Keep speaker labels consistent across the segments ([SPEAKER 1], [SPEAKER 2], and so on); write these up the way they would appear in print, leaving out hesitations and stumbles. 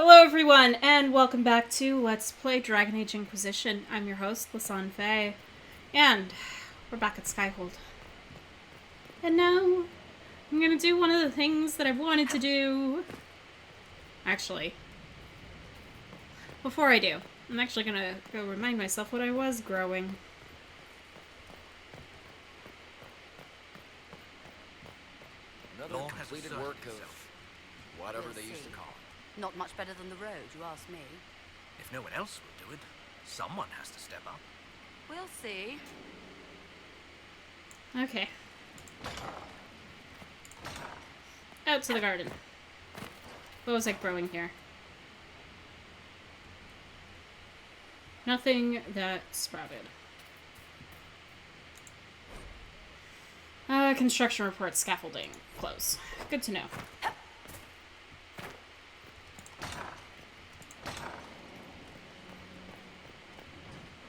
[SPEAKER 1] Hello everyone, and welcome back to Let's Play Dragon Age Inquisition. I'm your host, Lasan Faye, and we're back at Skyhold. And now, I'm gonna do one of the things that I've wanted to do. Actually, before I do, I'm actually gonna go remind myself what I was growing.
[SPEAKER 2] Another completed work of whatever they used to call it.
[SPEAKER 3] Not much better than the road, you ask me.
[SPEAKER 2] If no one else will do it, someone has to step up.
[SPEAKER 3] We'll see.
[SPEAKER 1] Okay. Out to the garden. What was I growing here? Nothing that sprouted. Construction report, scaffolding. Close. Good to know.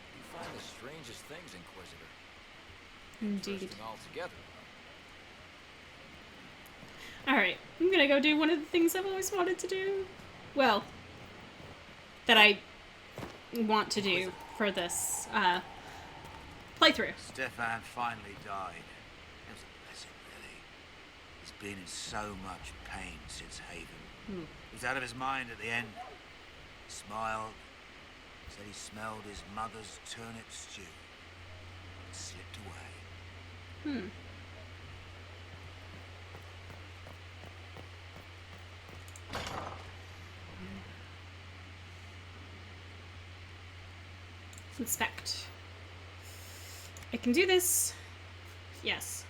[SPEAKER 2] You find the strangest things, Inquisitor.
[SPEAKER 1] Indeed.
[SPEAKER 2] Interesting altogether.
[SPEAKER 1] Alright, I'm gonna go do one of the things I've always wanted to do. Well, that I want to do for this, playthrough.
[SPEAKER 4] Stefan finally died. It was a blessing, really. He's been in so much pain since Haven. He was out of his mind at the end. He smiled, said he smelled his mother's turnip stew, and slipped away.
[SPEAKER 1] Inspect. I can do this. Yes.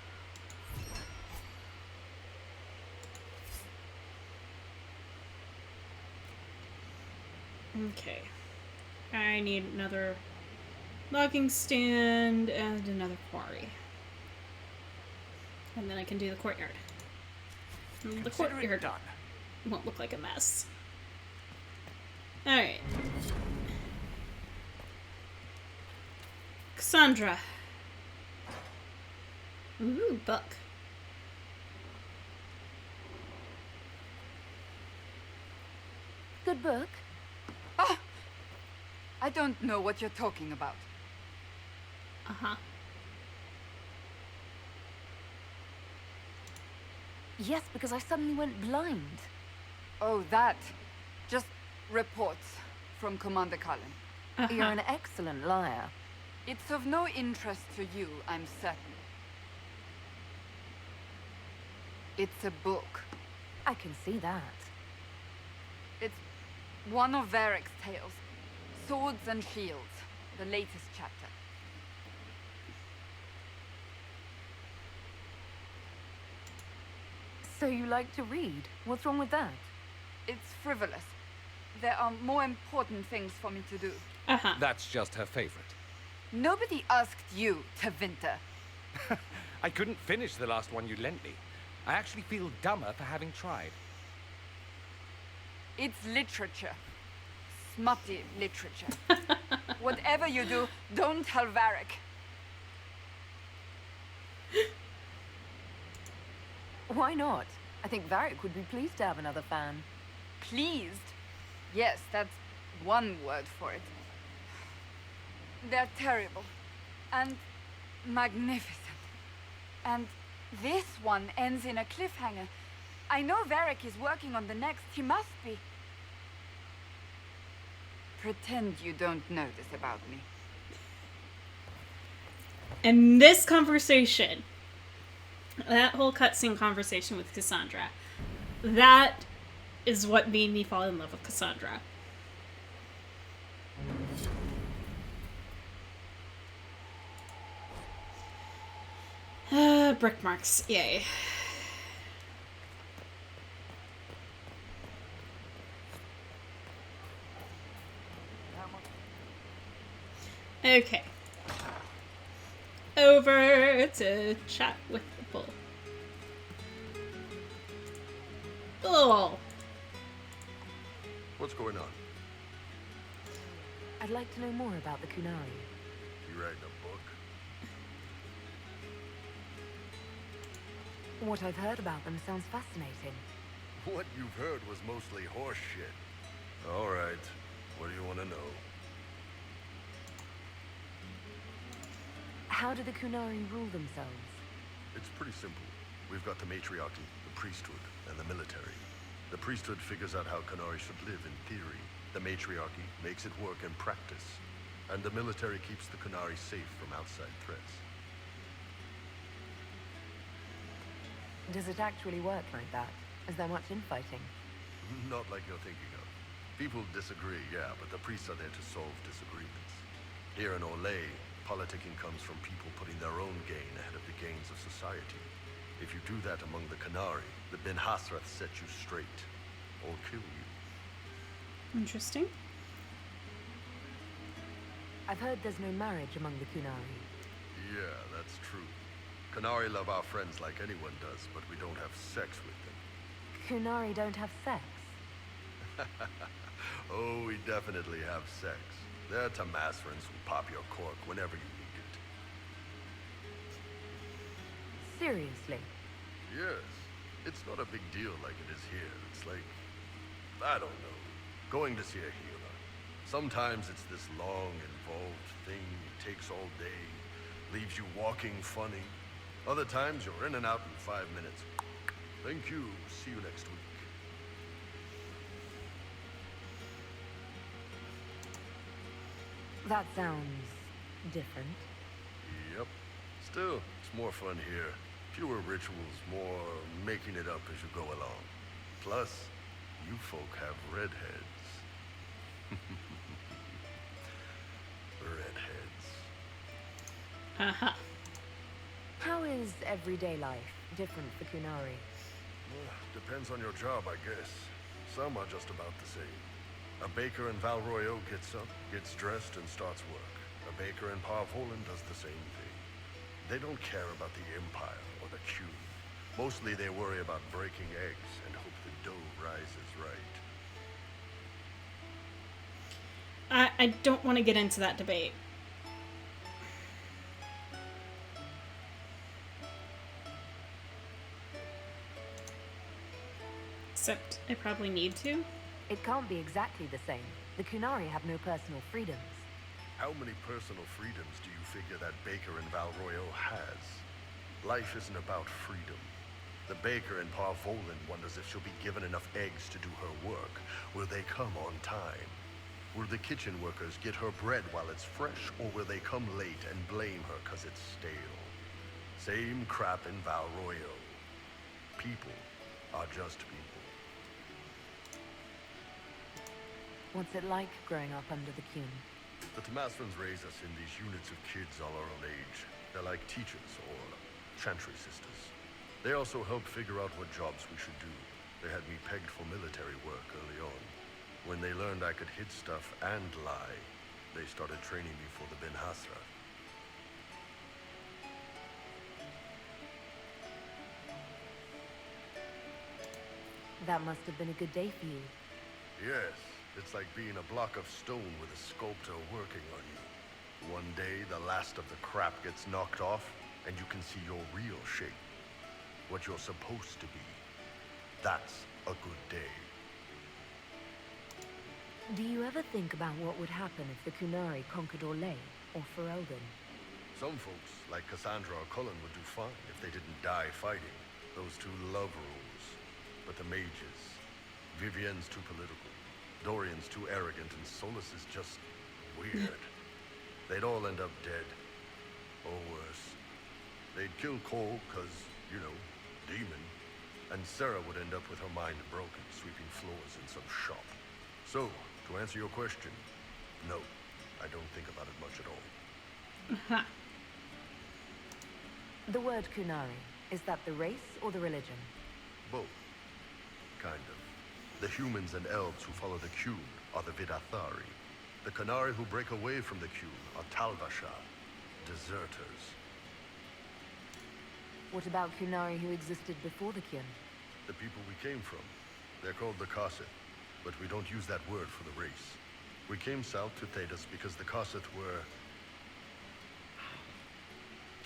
[SPEAKER 1] Okay. I need another logging stand and another quarry. And then I can do the courtyard. And the courtyard
[SPEAKER 2] done.
[SPEAKER 1] won't look like a mess. Alright. Cassandra. Ooh, book.
[SPEAKER 3] Good book.
[SPEAKER 5] Ah! I don't know what you're talking about.
[SPEAKER 1] Uh-huh.
[SPEAKER 3] Yes, because I suddenly went blind.
[SPEAKER 5] Oh, that. Just reports from Commander Cullen.
[SPEAKER 3] You're an excellent liar.
[SPEAKER 5] It's of no interest to you, I'm certain. It's a book.
[SPEAKER 3] I can see that.
[SPEAKER 5] It's one of Varek's tales. Swords and Shields, the latest chapter.
[SPEAKER 3] So you like to read? What's wrong with that?
[SPEAKER 5] It's frivolous. There are more important things for me to do.
[SPEAKER 1] Uh-huh.
[SPEAKER 6] That's just her favorite.
[SPEAKER 5] Nobody asked you, Tevinter.
[SPEAKER 6] I couldn't finish the last one you lent me. I actually feel dumber for having tried.
[SPEAKER 5] It's literature. Smutty literature. Whatever you do, don't tell Varek.
[SPEAKER 3] Why not? I think Varric would be pleased to have another fan.
[SPEAKER 5] Pleased? Yes, that's one word for it. They're terrible. And magnificent. And this one ends in a cliffhanger. I know Varek is working on the next. He must be. Pretend you don't know this about me.
[SPEAKER 1] And this conversation, that whole cutscene conversation with Cassandra, that is what made me fall in love with Cassandra. Brick marks, yay. Okay. Over to chat with the bull. Bull!
[SPEAKER 7] What's going on?
[SPEAKER 3] I'd like to know more about the Kunari.
[SPEAKER 7] You writing a book?
[SPEAKER 3] What I've heard about them sounds fascinating.
[SPEAKER 7] What you've heard was mostly horse shit. All right. What do you want to know?
[SPEAKER 3] How do the Kunari rule themselves?
[SPEAKER 7] It's pretty simple. We've got the matriarchy, the priesthood, and the military. The priesthood figures out how Kunari should live in theory. The matriarchy makes it work in practice. And the military keeps the Kunari safe from outside threats.
[SPEAKER 3] Does it actually work like that? Is there much infighting?
[SPEAKER 7] Not like you're thinking of. People disagree, yeah, but the priests are there to solve disagreements. Here in Olay, politicking comes from people putting their own gain ahead of the gains of society. If you do that among the Kunari, the Ben Hasrath set you straight, or kill you.
[SPEAKER 1] Interesting.
[SPEAKER 3] I've heard there's no marriage among the Kunari.
[SPEAKER 7] Yeah, that's true. Kunari love our friends like anyone does, but we don't have sex with them.
[SPEAKER 3] Kunari don't have sex?
[SPEAKER 7] Oh, we definitely have sex. They're Tamasrans who pop your cork whenever you need it.
[SPEAKER 3] Seriously?
[SPEAKER 7] Yes. It's not a big deal like it is here. It's like, I don't know, going to see a healer. Sometimes it's this long, involved thing. It takes all day, leaves you walking funny. Other times you're in and out in 5 minutes. Thank you. See you next week.
[SPEAKER 3] That sounds different.
[SPEAKER 7] Yep. Still, it's more fun here. Fewer rituals, more making it up as you go along. Plus, you folk have redheads. Redheads.
[SPEAKER 1] Uh-huh.
[SPEAKER 3] How is everyday life different for Kunari?
[SPEAKER 7] Well, depends on your job, I guess. Some are just about the same. A baker in Valroyo gets up, gets dressed, and starts work. A baker in Parvolan does the same thing. They don't care about the Empire or the Q. Mostly they worry about breaking eggs and hope the dough rises right.
[SPEAKER 1] I don't want to get into that debate. Except I probably need to.
[SPEAKER 3] It can't be exactly the same. The Kunari have no personal freedoms.
[SPEAKER 7] How many personal freedoms do you figure that baker in Valroyo has? Life isn't about freedom. The baker in Parvolan wonders if she'll be given enough eggs to do her work. Will they come on time? Will the kitchen workers get her bread while it's fresh, or will they come late and blame her because it's stale? Same crap in Valroyo. People are just people.
[SPEAKER 3] What's it like growing up under the Kun?
[SPEAKER 7] The Tamasrans raise us in these units of kids all our own age. They're like teachers or chantry sisters. They also help figure out what jobs we should do. They had me pegged for military work early on. When they learned I could hit stuff and lie, they started training me for the Ben Hasra.
[SPEAKER 3] That must have been a good day for you.
[SPEAKER 7] Yes, it's like being a block of stone with a sculptor working on you. One day, the last of the crap gets knocked off, and you can see your real shape. What you're supposed to be. That's a good day.
[SPEAKER 3] Do you ever think about what would happen if the Kunari conquered Orlais or Ferelden?
[SPEAKER 7] Some folks, like Cassandra or Cullen, would do fine if they didn't die fighting. Those two love rules. But the mages, Vivienne's too political, Dorian's too arrogant, and Solus is just weird. They'd all end up dead. Or worse. They'd kill Cole, cause, you know, demon. And Sarah would end up with her mind broken, sweeping floors in some shop. So, to answer your question, no, I don't think about it much at all.
[SPEAKER 1] Uh-huh.
[SPEAKER 3] The word Kunari, is that the race or the religion?
[SPEAKER 7] Both. Kind of. The humans and elves who follow the Qun are the Vidathari. The Kunari who break away from the Qun are Talvasha, deserters.
[SPEAKER 3] What about Kunari who existed before the Kun?
[SPEAKER 7] The people we came from. They're called the Kossith, but we don't use that word for the race. We came south to Thedas because the Kossith were...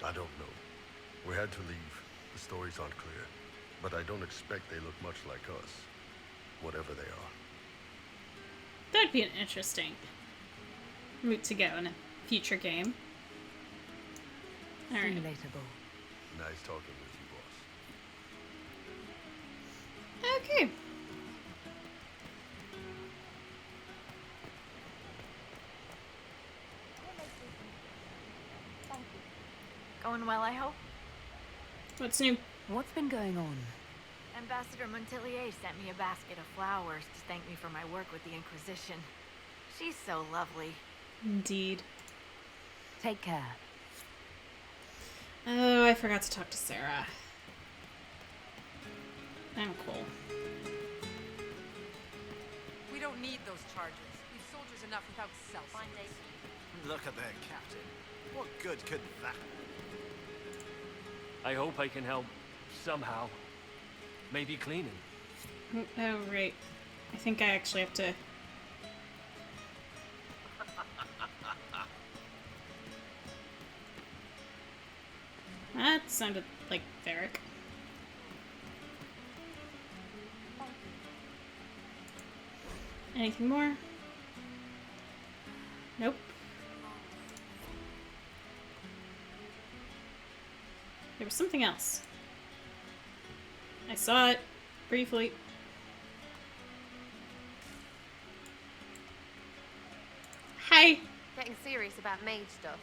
[SPEAKER 7] I don't know. We had to leave. The stories aren't clear. But I don't expect they look much like us. Whatever they are.
[SPEAKER 1] That'd be an interesting route to go in a future game.
[SPEAKER 3] See you
[SPEAKER 1] Alright.
[SPEAKER 3] later, Bull.
[SPEAKER 7] Nice talking with you, boss.
[SPEAKER 1] Okay.
[SPEAKER 8] Going well, I hope?
[SPEAKER 1] What's new?
[SPEAKER 3] What's been going on?
[SPEAKER 8] Ambassador Montelier sent me a basket of flowers to thank me for my work with the Inquisition. She's so lovely.
[SPEAKER 1] Indeed.
[SPEAKER 3] Take care.
[SPEAKER 1] Oh, I forgot to talk to Sarah. I'm cool.
[SPEAKER 9] We don't need those charges. We've soldiers enough without self.
[SPEAKER 2] Look at their captain. What good could that do?
[SPEAKER 10] I hope I can help somehow. Maybe cleaning.
[SPEAKER 1] Oh, right. I think I actually have to... That sounded like Varric. Anything more? Nope. There was something else. I saw it briefly. Hi.
[SPEAKER 11] Getting serious about mage stuff,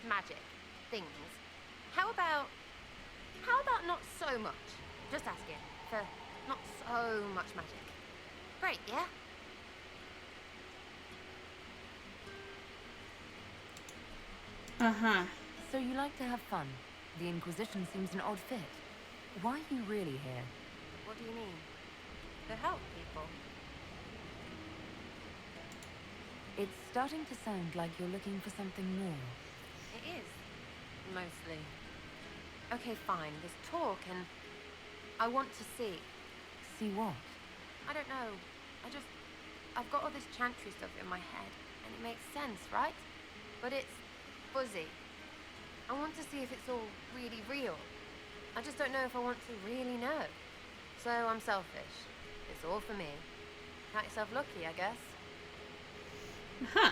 [SPEAKER 11] magic, things. How about not so much? Just asking for not so much magic. Great, yeah?
[SPEAKER 1] Uh-huh.
[SPEAKER 3] So you like to have fun. The Inquisition seems an odd fit. Why are you really here?
[SPEAKER 11] What do you mean? To help people.
[SPEAKER 3] It's starting to sound like you're looking for something more.
[SPEAKER 11] It is. Mostly. Okay, fine. There's talk and I want to see.
[SPEAKER 3] See what?
[SPEAKER 11] I don't know. I've got all this chantry stuff in my head and it makes sense, right? But it's fuzzy. I want to see if it's all really real. I just don't know if I want to really know. So I'm selfish. It's all for me. Count yourself lucky, I guess.
[SPEAKER 1] Huh.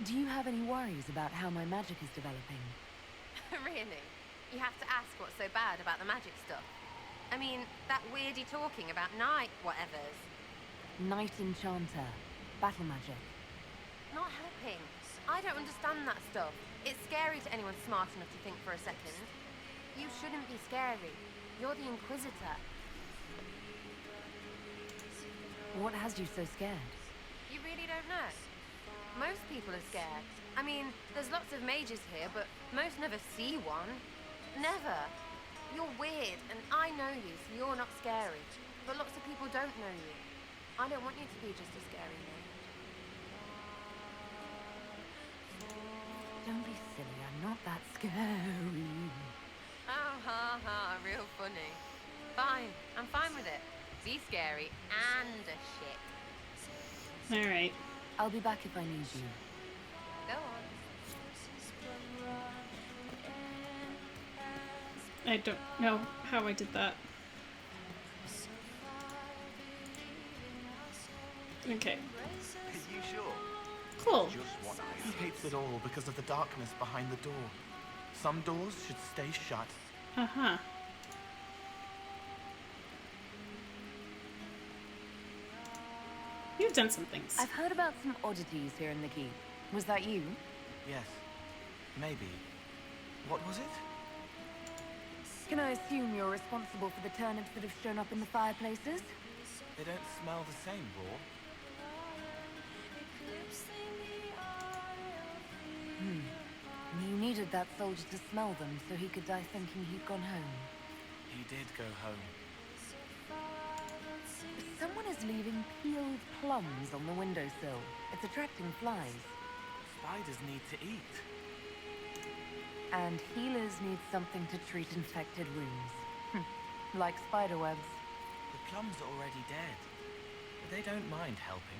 [SPEAKER 3] Do you have any worries about how my magic is developing?
[SPEAKER 11] Really? You have to ask what's so bad about the magic stuff. I mean, that weirdy talking about night whatevers.
[SPEAKER 3] Night Enchanter. Battle magic.
[SPEAKER 11] Not helping. I don't understand that stuff. It's scary to anyone smart enough to think for a second. You shouldn't be scary. You're the Inquisitor.
[SPEAKER 3] What has you so scared?
[SPEAKER 11] You really don't know? Most people are scared. I mean, there's lots of mages here, but most never see one. Never. You're weird, and I know you, so you're not scary. But lots of people don't know you. I don't want you to be just as scary mage.
[SPEAKER 3] Don't be silly, I'm not that scary.
[SPEAKER 11] Oh, ha, ha, real funny. Fine, I'm fine with it. Be scary and a shit.
[SPEAKER 1] Alright.
[SPEAKER 3] I'll be back if I need you.
[SPEAKER 11] Go on.
[SPEAKER 1] I don't know how I did that. Okay.
[SPEAKER 4] Are you sure?
[SPEAKER 1] Cool.
[SPEAKER 4] Just what I
[SPEAKER 12] He hates it all because of the darkness behind the door. Some doors should stay shut.
[SPEAKER 1] Uh-huh. You've done some things.
[SPEAKER 3] I've heard about some oddities here in the keep. Was that you?
[SPEAKER 12] Yes. Maybe. What was it?
[SPEAKER 3] Can I assume you're responsible for the turnips that have shown up in the fireplaces?
[SPEAKER 12] They don't smell the same, Raw.
[SPEAKER 3] You needed that soldier to smell them so he could die thinking he'd gone home.
[SPEAKER 12] He did go home.
[SPEAKER 3] Someone is leaving peeled plums on the windowsill. It's attracting flies.
[SPEAKER 12] Spiders need to eat.
[SPEAKER 3] And healers need something to treat infected wounds. Like spiderwebs.
[SPEAKER 12] The plums are already dead. But they don't mind helping.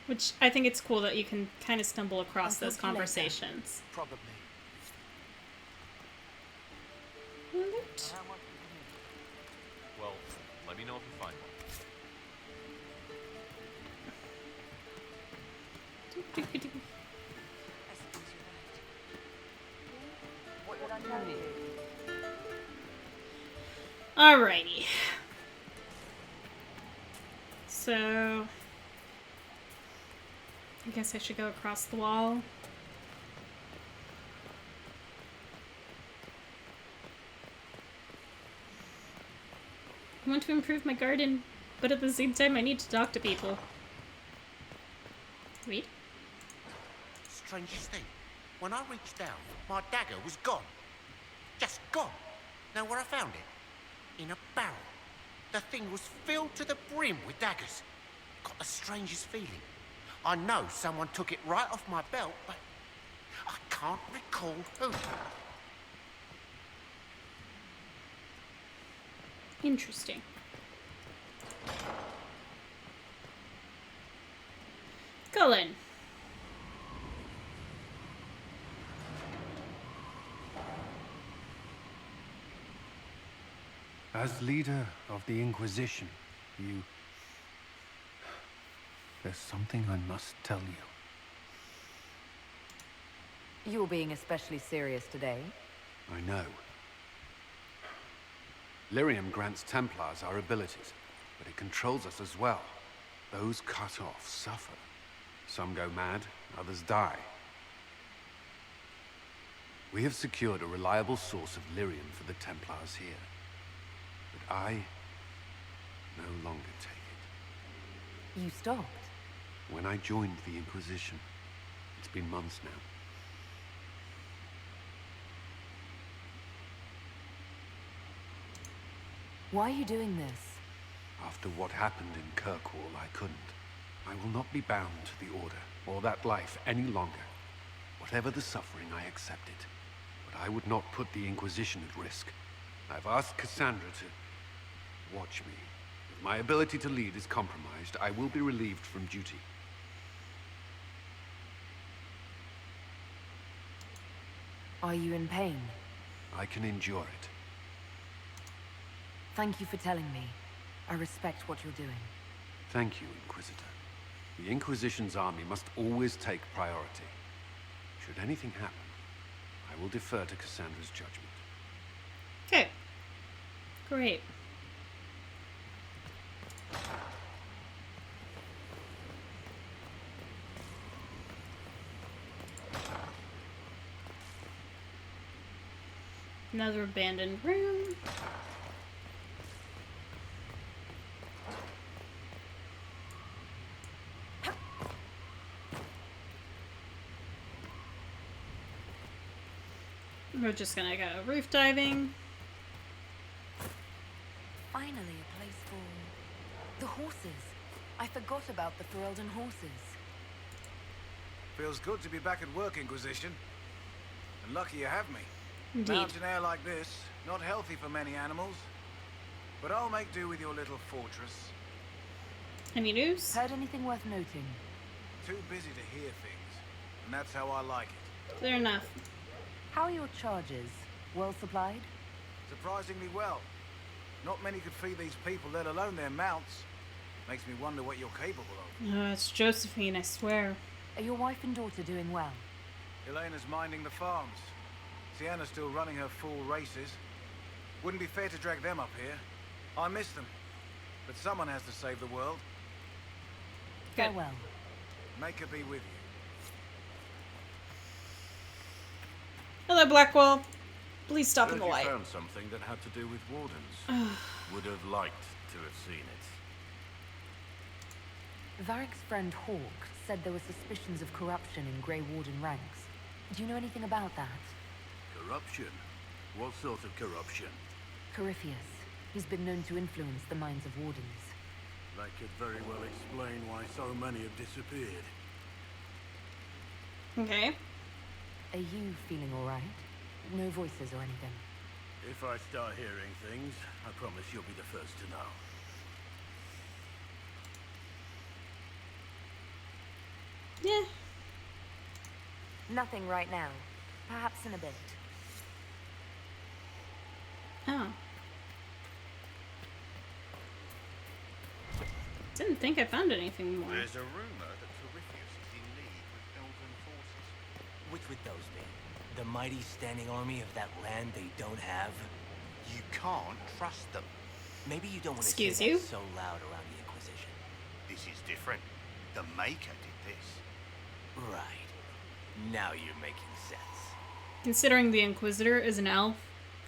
[SPEAKER 1] Which I think it's cool that you can kind of stumble across
[SPEAKER 3] I'll
[SPEAKER 1] those
[SPEAKER 3] talk to you later.
[SPEAKER 1] conversations.
[SPEAKER 12] Probably.
[SPEAKER 1] Loot.
[SPEAKER 13] Let me know if you find one.
[SPEAKER 3] What did I tell you?
[SPEAKER 1] Alrighty. So I guess I should go across the wall. I want to improve my garden, but at the same time I need to talk to people. Read?
[SPEAKER 14] Strangest thing, when I reached down, my dagger was gone. Just gone. Know where I found it? In a barrel. The thing was filled to the brim with daggers. Got the strangest feeling. I know someone took it right off my belt, but I can't recall who.
[SPEAKER 1] Interesting. Cullen.
[SPEAKER 15] As leader of the Inquisition, there's something I must tell you.
[SPEAKER 3] You're being especially serious today.
[SPEAKER 15] I know. Lyrium grants Templars our abilities, but it controls us as well. Those cut off suffer. Some go mad, others die. We have secured a reliable source of lyrium for the Templars here. But I no longer take it.
[SPEAKER 3] You stopped?
[SPEAKER 15] When I joined the Inquisition. It's been months now.
[SPEAKER 3] Why are you doing this?
[SPEAKER 15] After what happened in Kirkwall, I couldn't. I will not be bound to the Order, or that life, any longer. Whatever the suffering, I accept it. But I would not put the Inquisition at risk. I've asked Cassandra to watch me. If my ability to lead is compromised, I will be relieved from duty.
[SPEAKER 3] Are you in pain?
[SPEAKER 15] I can endure it.
[SPEAKER 3] Thank you for telling me. I respect what you're doing.
[SPEAKER 15] Thank you, Inquisitor. The Inquisition's army must always take priority. Should anything happen, I will defer to Cassandra's judgment.
[SPEAKER 1] Okay. Great. Another abandoned room. We're just gonna go roof diving.
[SPEAKER 3] Finally, a place for the horses. I forgot about the Ferelden horses.
[SPEAKER 4] Feels good to be back at work, Inquisition. And lucky you have me.
[SPEAKER 1] Indeed.
[SPEAKER 4] Mountain air like this, not healthy for many animals. But I'll make do with your little fortress.
[SPEAKER 1] Any news?
[SPEAKER 3] Heard anything worth noting?
[SPEAKER 4] Too busy to hear things. And that's how I like it.
[SPEAKER 1] Fair enough.
[SPEAKER 3] How are your charges? Well supplied?
[SPEAKER 4] Surprisingly well. Not many could feed these people, let alone their mounts. Makes me wonder what you're capable of.
[SPEAKER 1] It's Josephine, I swear.
[SPEAKER 3] Are your wife and daughter doing well?
[SPEAKER 4] Elena's minding the farms. Sienna's still running her full races. Wouldn't be fair to drag them up here. I miss them. But someone has to save the world.
[SPEAKER 3] Farewell.
[SPEAKER 4] Make her be with you.
[SPEAKER 1] Hello, Blackwell. Please stop in
[SPEAKER 13] Heard
[SPEAKER 1] the
[SPEAKER 13] you
[SPEAKER 1] light.
[SPEAKER 13] found something that had to do with wardens. Would have liked to have seen it.
[SPEAKER 3] Varric's friend Hawk said there were suspicions of corruption in Grey Warden ranks. Do you know anything about that?
[SPEAKER 13] Corruption? What sort of corruption?
[SPEAKER 3] Corypheus. He's been known to influence the minds of wardens.
[SPEAKER 13] That could very well explain why so many have disappeared.
[SPEAKER 1] Okay.
[SPEAKER 3] Are you feeling alright? No voices or anything?
[SPEAKER 13] If I start hearing things, I promise you'll be the first to know.
[SPEAKER 1] Yeah.
[SPEAKER 3] Nothing right now. Perhaps in a bit.
[SPEAKER 1] Oh. Didn't think I found anything more.
[SPEAKER 7] There's a rumor that Corypheus is in league with elven forces.
[SPEAKER 16] Which would those be? The mighty standing army of that land they don't have?
[SPEAKER 14] You can't trust them.
[SPEAKER 16] Maybe you don't want to
[SPEAKER 1] Excuse
[SPEAKER 16] say
[SPEAKER 1] you?
[SPEAKER 16] that so loud around the Inquisition.
[SPEAKER 14] This is different. The Maker did this.
[SPEAKER 16] Right. Now you're making sense.
[SPEAKER 1] Considering the Inquisitor is an elf,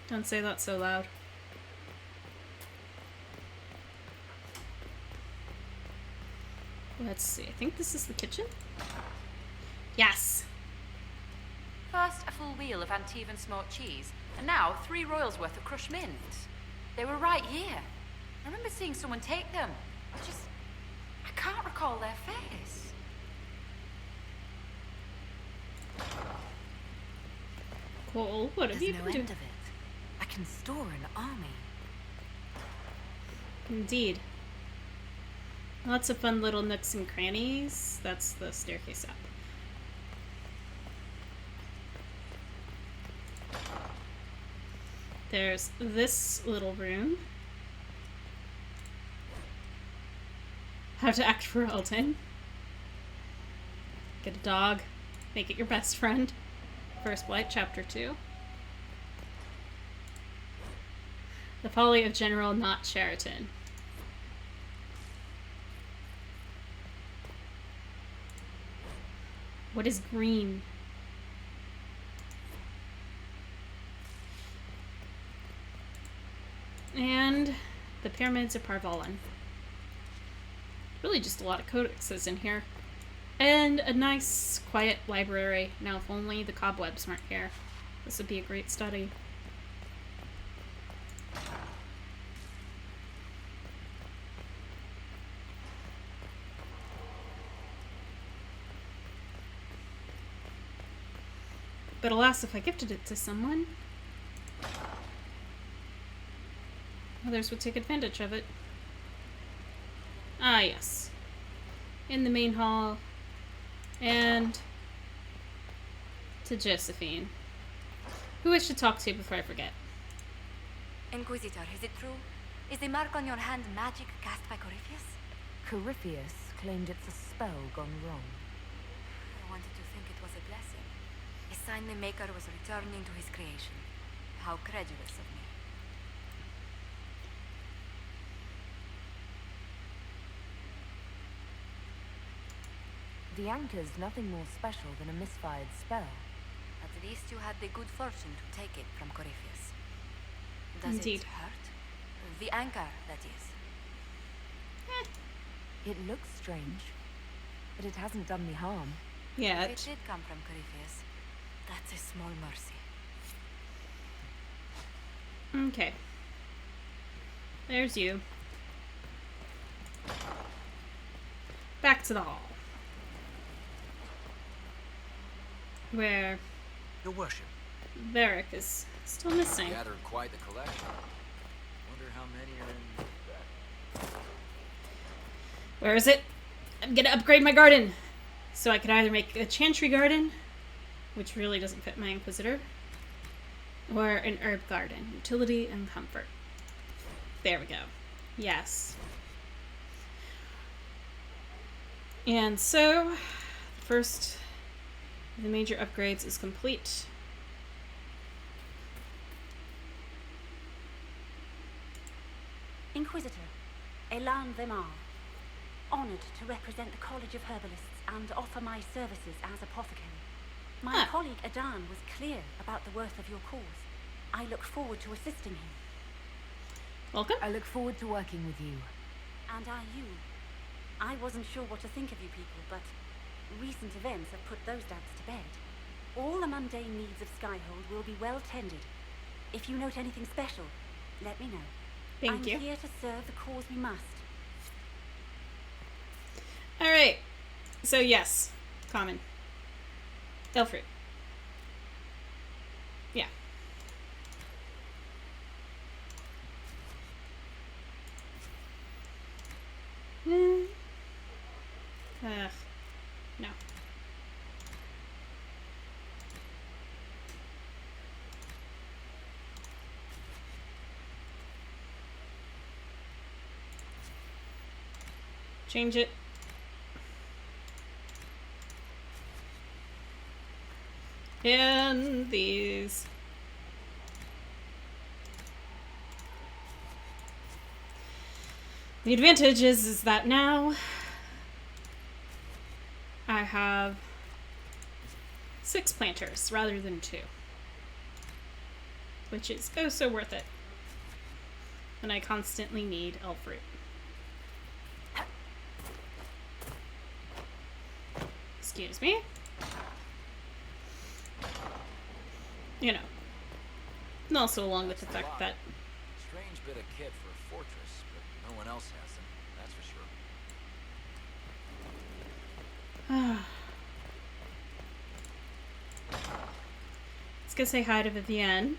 [SPEAKER 1] don't say that so loud. Let's see. I think this is the kitchen. Yes.
[SPEAKER 17] First, a full wheel of Antivan smoked cheese, and now 3 royals worth of crushed mint. They were right here. I remember seeing someone take them. I can't recall their face.
[SPEAKER 1] Cole, what have
[SPEAKER 3] There's
[SPEAKER 1] you
[SPEAKER 3] no
[SPEAKER 1] been doing?
[SPEAKER 3] end of it. I can store an army.
[SPEAKER 1] Indeed. Lots of fun little nooks and crannies. That's the staircase up. There's this little room. How to act for Elton. Get a dog. Make it your best friend. First Blight, Chapter 2. The Folly of General Not Sheraton. What is green? And the Pyramids of Parvalan. Really just a lot of codexes in here. And a nice, quiet library. Now, if only the cobwebs weren't here. This would be a great study. But alas, if I gifted it to someone, others would take advantage of it. Ah, yes. In the main hall. And to Josephine, who I should talk to before I forget.
[SPEAKER 18] Inquisitor, is it true? Is the mark on your hand magic cast by Corypheus?
[SPEAKER 3] Corypheus claimed it's a spell gone wrong.
[SPEAKER 18] I wanted to think it was a blessing. A sign the Maker was returning to his creation. How credulous of me.
[SPEAKER 3] The anchor's nothing more special than a misfired spell.
[SPEAKER 18] At least you had the good fortune to take it from Corypheus. Does
[SPEAKER 1] Indeed.
[SPEAKER 18] it hurt? The anchor, that is.
[SPEAKER 3] It looks strange, but it hasn't done me harm.
[SPEAKER 1] Yet.
[SPEAKER 18] If it did come from Corypheus, that's a small mercy.
[SPEAKER 1] Okay. There's you. Back to the hall. Where
[SPEAKER 2] Your worship.
[SPEAKER 1] Varric is still missing.
[SPEAKER 2] Gathered quite the collection. Wonder how many are in.
[SPEAKER 1] Where is it? I'm gonna upgrade my garden. So I could either make a chantry garden, which really doesn't fit my Inquisitor, or an herb garden. Utility and comfort. There we go. Yes. And so, the first of the major upgrades is complete.
[SPEAKER 19] Inquisitor, Elan Vemar, honored to represent the College of Herbalists and offer my services as apothecary. My colleague Adan was clear about the worth of your cause. I look forward to assisting him.
[SPEAKER 1] Welcome.
[SPEAKER 3] I look forward to working with you.
[SPEAKER 19] And are you? I wasn't sure what to think of you people, but recent events have put those doubts to bed. All the mundane needs of Skyhold will be well tended. If you note anything special, let me know.
[SPEAKER 1] Thank you.
[SPEAKER 19] I'm here to serve the cause we must.
[SPEAKER 1] Alright. So yes. Common. Elfruit. Yeah. No. change it. And these. The advantage is that now I have 6 planters rather than 2. Which is oh so worth it. And I constantly need elf fruit. Excuse me. You know. And also along with the fact that
[SPEAKER 2] Strange bit of kit for a fortress, but no one else has them, that's for sure.
[SPEAKER 1] let's go say hi to Vivienne.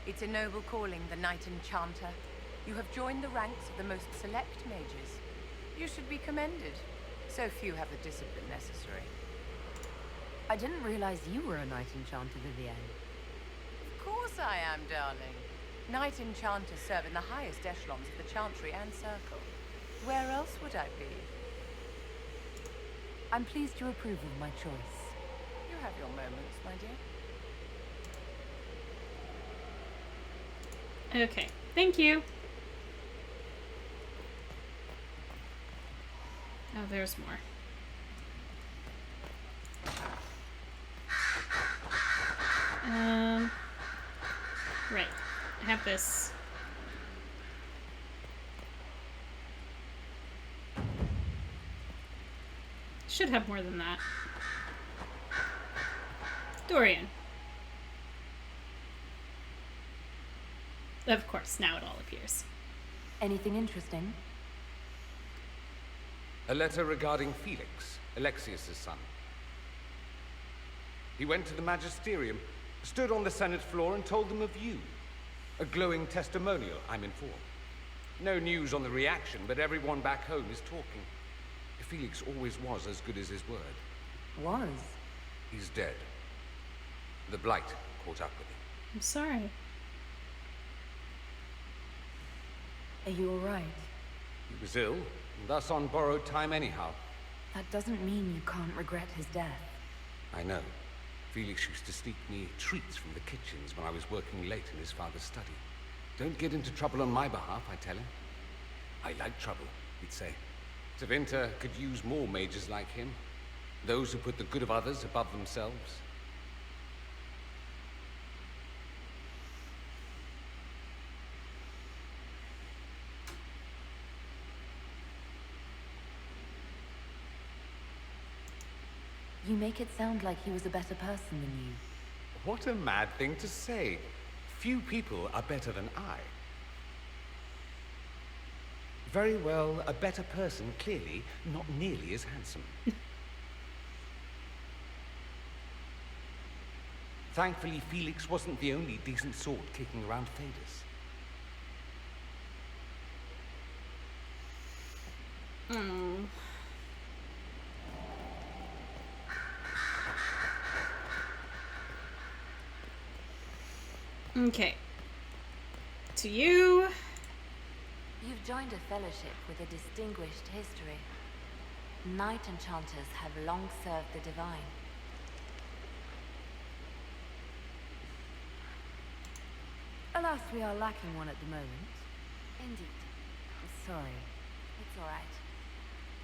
[SPEAKER 20] It's a noble calling, the Knight Enchanter. You have joined the ranks of the most select mages. You should be commended. So few have the discipline necessary.
[SPEAKER 3] I didn't realize you were a Knight Enchanter, Vivienne.
[SPEAKER 20] Of course I am, darling. Knight Enchanters serve in the highest echelons of the Chantry and Circle. Where else would I be?
[SPEAKER 3] I'm pleased you approve of my choice.
[SPEAKER 20] You have your moments, my dear.
[SPEAKER 1] Okay, thank you. Oh, there's more. Right. I have this. Should have more than that. Dorian. Of course, now it all appears.
[SPEAKER 3] Anything interesting?
[SPEAKER 6] A letter regarding Felix, Alexius's son. He went to the Magisterium, stood on the Senate floor and told them of you. A glowing testimonial, I'm informed. No news on the reaction, but everyone back home is talking. Felix always was as good as his word.
[SPEAKER 3] Was?
[SPEAKER 6] He's dead. The Blight caught up with him.
[SPEAKER 1] I'm sorry.
[SPEAKER 3] Are you all right?
[SPEAKER 6] He was ill, and thus on borrowed time anyhow.
[SPEAKER 3] That doesn't mean you can't regret his death.
[SPEAKER 6] I know. Felix used to sneak me treats from the kitchens when I was working late in his father's study. Don't get into trouble on my behalf, I tell him. I like trouble, he'd say. Tevinter could use more mages like him. Those who put the good of others above themselves.
[SPEAKER 3] You make it sound like he was a better person than you.
[SPEAKER 6] What a mad thing to say. Few people are better than I. Very well, a better person, clearly, not nearly as handsome. Thankfully, Felix wasn't the only decent sword kicking around Thedas.
[SPEAKER 1] Okay. To you.
[SPEAKER 17] You've joined a fellowship with a distinguished history. Knight Enchanters have long served the Divine.
[SPEAKER 3] Alas, we are lacking one at the moment.
[SPEAKER 17] Indeed.
[SPEAKER 3] Sorry.
[SPEAKER 17] It's all right.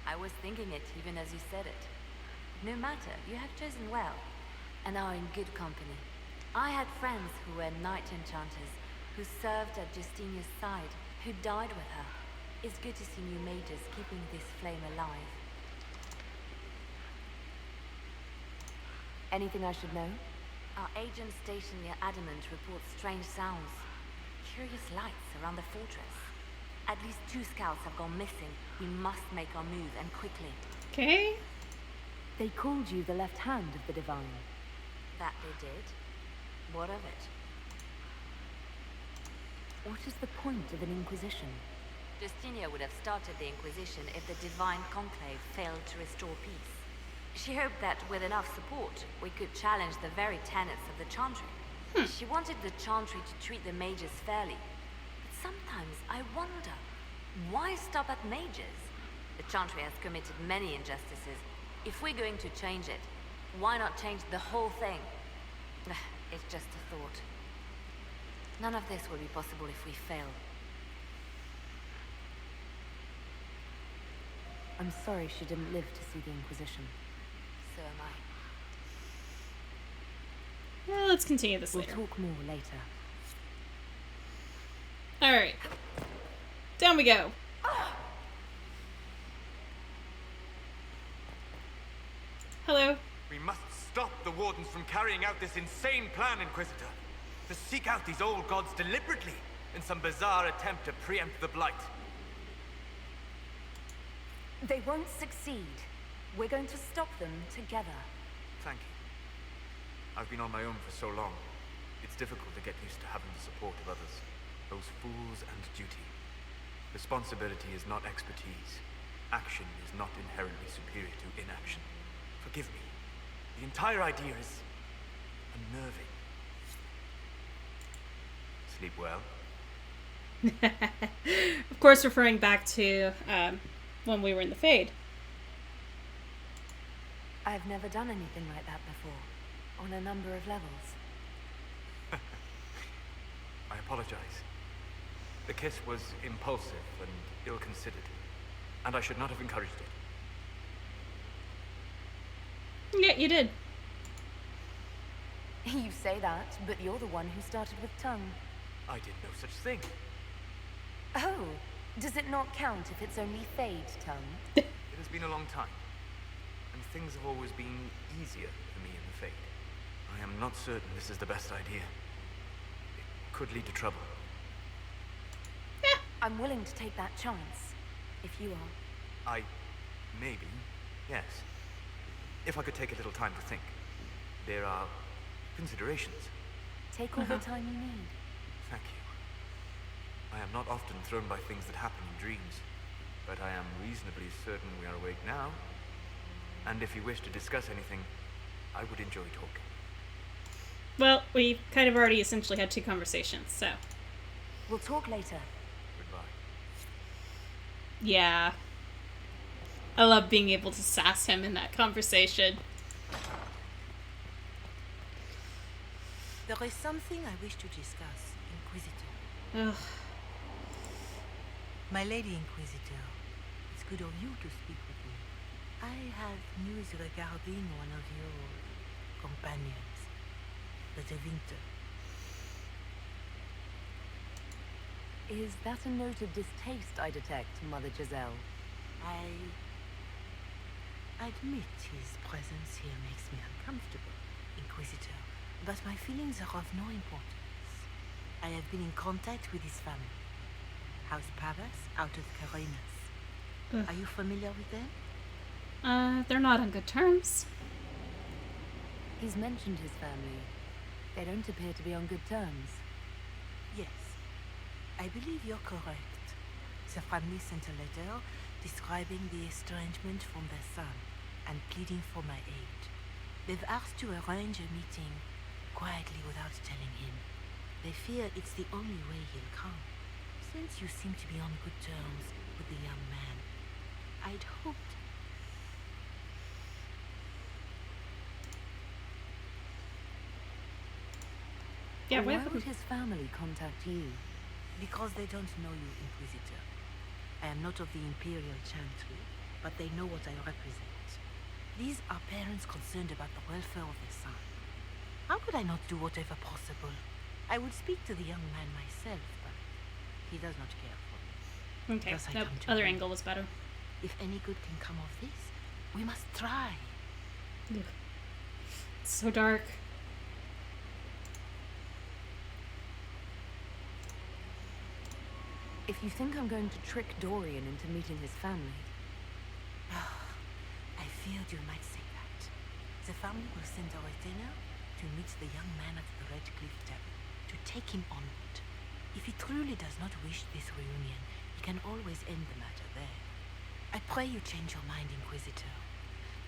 [SPEAKER 17] I was thinking it even as you said it. No matter, you have chosen well, and are in good company. I had friends who were Knight Enchanters, who served at Justinia's side, who died with her. It's good to see new mages keeping this flame alive.
[SPEAKER 3] Anything I should know?
[SPEAKER 17] Our agent stationed near Adamant reports strange sounds. Curious lights around the fortress. At least 2 scouts have gone missing. We must make our move, and quickly.
[SPEAKER 1] Okay.
[SPEAKER 3] They called you the left hand of the Divine.
[SPEAKER 17] That they did. What of it?
[SPEAKER 3] What is the point of an Inquisition?
[SPEAKER 17] Justinia would have started the Inquisition if the Divine Conclave failed to restore peace. She hoped that with enough support, we could challenge the very tenets of the Chantry.
[SPEAKER 18] She wanted the Chantry to treat the mages fairly. But sometimes I wonder, why stop at mages? The Chantry has committed many injustices. If we're going to change it, why not change the whole thing? It's just a thought. None of this will be possible if we fail.
[SPEAKER 3] I'm sorry she didn't live to see the Inquisition.
[SPEAKER 18] So am I.
[SPEAKER 1] Well, let's continue this later.
[SPEAKER 3] We'll talk more later.
[SPEAKER 1] Alright. Down we go. Hello.
[SPEAKER 21] We must stop the Wardens from carrying out this insane plan, Inquisitor. To seek out these old gods deliberately in some bizarre attempt to preempt the Blight.
[SPEAKER 3] They won't succeed. We're going to stop them together.
[SPEAKER 21] Thank you. I've been on my own for so long. It's difficult to get used to having the support of others. Those fools and duty. Responsibility is not expertise. Action is not inherently superior to inaction. Forgive me. The entire idea is unnerving. Sleep well?
[SPEAKER 1] Of course, referring back to when we were in the Fade.
[SPEAKER 3] I've never done anything like that before, on a number of levels.
[SPEAKER 21] I apologize. The kiss was impulsive and ill-considered, and I should not have encouraged it.
[SPEAKER 1] Yeah, you did.
[SPEAKER 3] You say that, but you're the one who started with tongue.
[SPEAKER 21] I did no such thing.
[SPEAKER 3] Oh, does it not count if it's only Fade tongue?
[SPEAKER 21] It has been a long time, and things have always been easier for me in the Fade. I am not certain this is the best idea. It could lead to trouble.
[SPEAKER 3] I'm willing to take that chance, if you are.
[SPEAKER 21] Maybe, yes. If I could take a little time to think. There are considerations.
[SPEAKER 3] Take all the time you need.
[SPEAKER 21] Thank you. I am not often thrown by things that happen in dreams, but I am reasonably certain we are awake now. And if you wish to discuss anything, I would enjoy talking.
[SPEAKER 1] Well, we kind of already essentially had two conversations, so.
[SPEAKER 3] We'll talk later.
[SPEAKER 21] Goodbye.
[SPEAKER 1] Yeah. I love being able to sass him in that conversation.
[SPEAKER 22] There is something I wish to discuss, Inquisitor.
[SPEAKER 1] Ugh.
[SPEAKER 22] My Lady Inquisitor, it's good of you to speak with me. I have news regarding one of your companions, the De Winter.
[SPEAKER 3] Is that a note of distaste I detect, Mother Giselle?
[SPEAKER 22] I admit his presence here makes me uncomfortable, Inquisitor, but my feelings are of no importance. I have been in contact with his family. House Pavas, out of Carinas.
[SPEAKER 1] Ugh.
[SPEAKER 22] Are you familiar with them?
[SPEAKER 1] They're not on good terms.
[SPEAKER 3] He's mentioned his family. They don't appear to be on good terms.
[SPEAKER 22] Yes. I believe you're correct. The family sent a letter describing the estrangement from their son and pleading for my aid. They've asked to arrange a meeting quietly without telling him. They fear it's the only way he'll come. Since you seem to be on good terms with the young man, I'd hoped...
[SPEAKER 1] Yeah,
[SPEAKER 3] why would his family contact you?
[SPEAKER 22] Because they don't know you, Inquisitor. I am not of the Imperial Chantry, but they know what I represent. These are parents concerned about the welfare of their son. How could I not do whatever possible? I would speak to the young man myself, but he does not care for me.
[SPEAKER 1] Okay,
[SPEAKER 22] Thus I
[SPEAKER 1] nope,
[SPEAKER 22] come to
[SPEAKER 1] other
[SPEAKER 22] you.
[SPEAKER 1] angle was better.
[SPEAKER 22] If any good can come of this, we must try.
[SPEAKER 1] Ugh. It's so dark.
[SPEAKER 3] If you think I'm going to trick Dorian into meeting his family...
[SPEAKER 22] I feared you might say that. The family will send a retainer to meet the young man at the Red Cliff Tavern, to take him onward. If he truly does not wish this reunion, he can always end the matter there. I pray you change your mind, Inquisitor.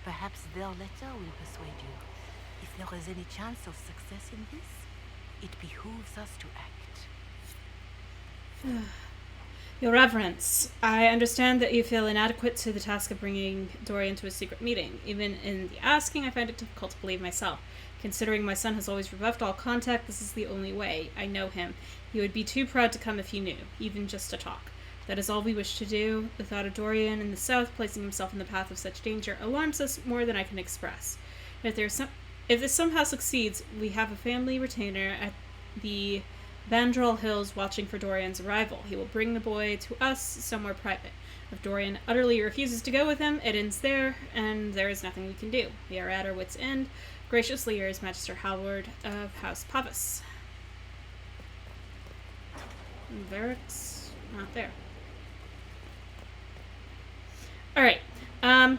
[SPEAKER 22] Perhaps their letter will persuade you. If there is any chance of success in this, it behooves us to act.
[SPEAKER 1] Your Reverence, I understand that you feel inadequate to the task of bringing Dorian to a secret meeting. Even in the asking, I find it difficult to believe myself. Considering my son has always rebuffed all contact, this is the only way. I know him. He would be too proud to come if he knew, even just to talk. That is all we wish to do. The thought of Dorian in the south placing himself in the path of such danger alarms us more than I can express. If this somehow succeeds, we have a family retainer at the Bandrol Hills watching for Dorian's arrival. He will bring the boy to us somewhere private. If Dorian utterly refuses to go with him, it ends there, and there is nothing we can do. We are at our wits' end. Graciously yours, Magister Howard of House Pavis. Varric's not there. Alright. I'm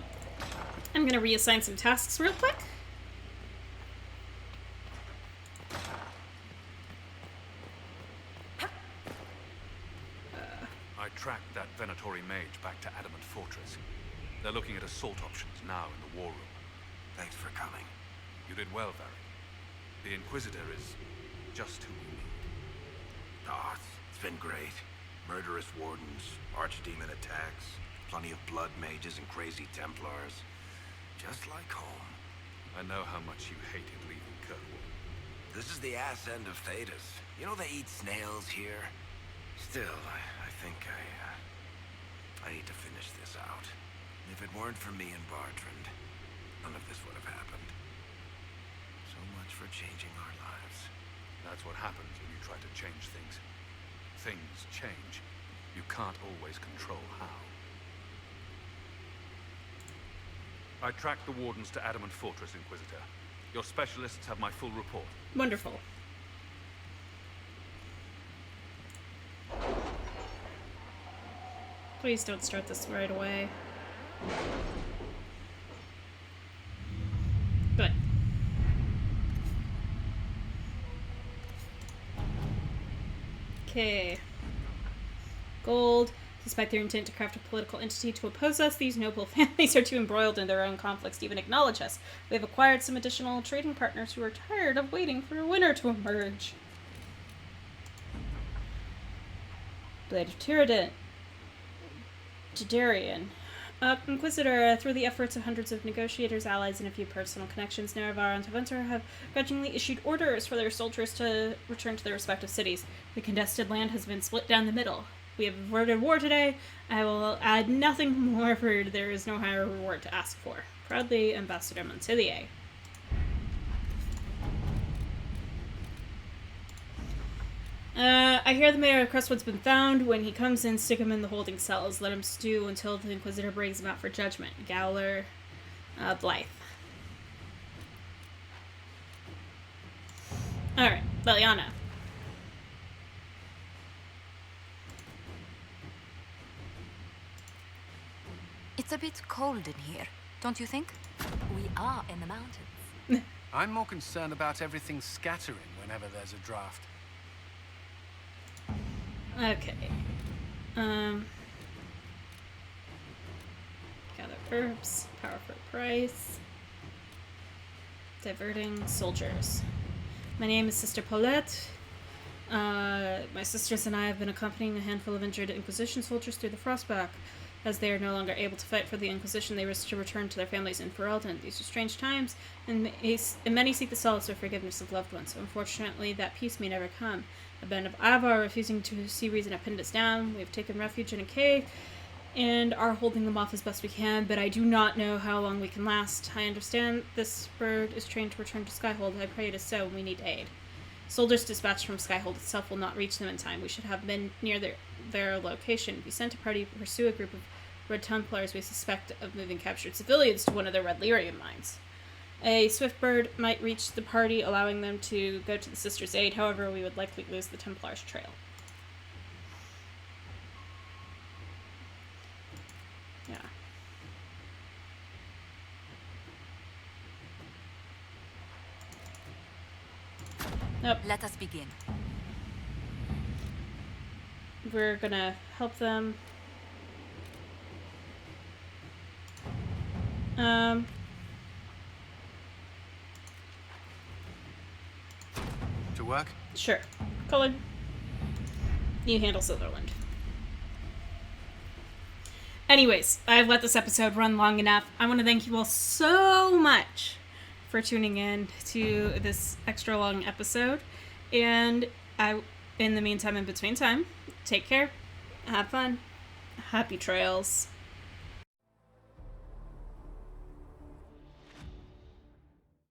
[SPEAKER 1] gonna reassign some tasks real quick.
[SPEAKER 5] I tracked that Venatori mage back to Adamant Fortress. They're looking at assault options now in the war room.
[SPEAKER 2] Thanks for coming.
[SPEAKER 5] You did well, Varric. The Inquisitor is just who we need.
[SPEAKER 2] Oh, it's been great. Murderous wardens, archdemon attacks, plenty of blood mages and crazy Templars. Just like home.
[SPEAKER 5] I know how much you hated leaving Kirkwall.
[SPEAKER 2] This is the ass end of Thetis. You know they eat snails here? Still, I think I need to finish this out. If it weren't for me and Bartrand, none of this would have happened. So much for changing our lives.
[SPEAKER 5] That's what happens when you try to change things. Things change. You can't always control how. I tracked the wardens to Adamant Fortress, Inquisitor. Your specialists have my full report.
[SPEAKER 1] Wonderful. Please don't start this right away. Good. Okay. Gold. Despite their intent to craft a political entity to oppose us, these noble families are too embroiled in their own conflicts to even acknowledge us. We have acquired some additional trading partners who are tired of waiting for a winner to emerge. Blade of Jadarian. Inquisitor, through the efforts of hundreds of negotiators, allies, and a few personal connections, Nerevar and Tevinter have grudgingly issued orders for their soldiers to return to their respective cities. The contested land has been split down the middle. We have averted war today. I will add nothing more, for there is no higher reward to ask for. Proudly, Ambassador Montilier. I hear the mayor of Crestwood's been found. When he comes in, stick him in the holding cells. Let him stew until the Inquisitor brings him out for judgment. Gowler, Blythe. Alright, Leliana.
[SPEAKER 3] It's a bit cold in here, don't you think?
[SPEAKER 18] We are in the mountains.
[SPEAKER 15] I'm more concerned about everything scattering whenever there's a draft.
[SPEAKER 1] Okay. Gather herbs, power for price. Diverting soldiers. My name is Sister Paulette. My sisters and I have been accompanying a handful of injured Inquisition soldiers through the Frostback. As they are no longer able to fight for the Inquisition, they risk to return to their families in Ferelden. These are strange times, and many seek the solace of forgiveness of loved ones. Unfortunately, that peace may never come. A band of Avar refusing to see reason have pinned us down. We have taken refuge in a cave and are holding them off as best we can, but I do not know how long we can last. I understand this bird is trained to return to Skyhold. I pray it is so, and we need aid. Soldiers dispatched from Skyhold itself will not reach them in time. We should have been near their location. We sent a party to pursue a group of Red Templars we suspect of moving captured civilians to one of their Red Lyrium mines. A swift bird might reach the party, allowing them to go to the Sisters' aid. However, we would likely lose the Templars' trail. Yeah. Nope.
[SPEAKER 3] Let us begin.
[SPEAKER 1] We're gonna help them.
[SPEAKER 15] to work?
[SPEAKER 1] Sure. Cullen, you handle Sutherland. Anyways, I've let this episode run long enough. I want to thank you all so much for tuning in to this extra long episode. And in the meantime, in between time, take care, have fun, happy trails.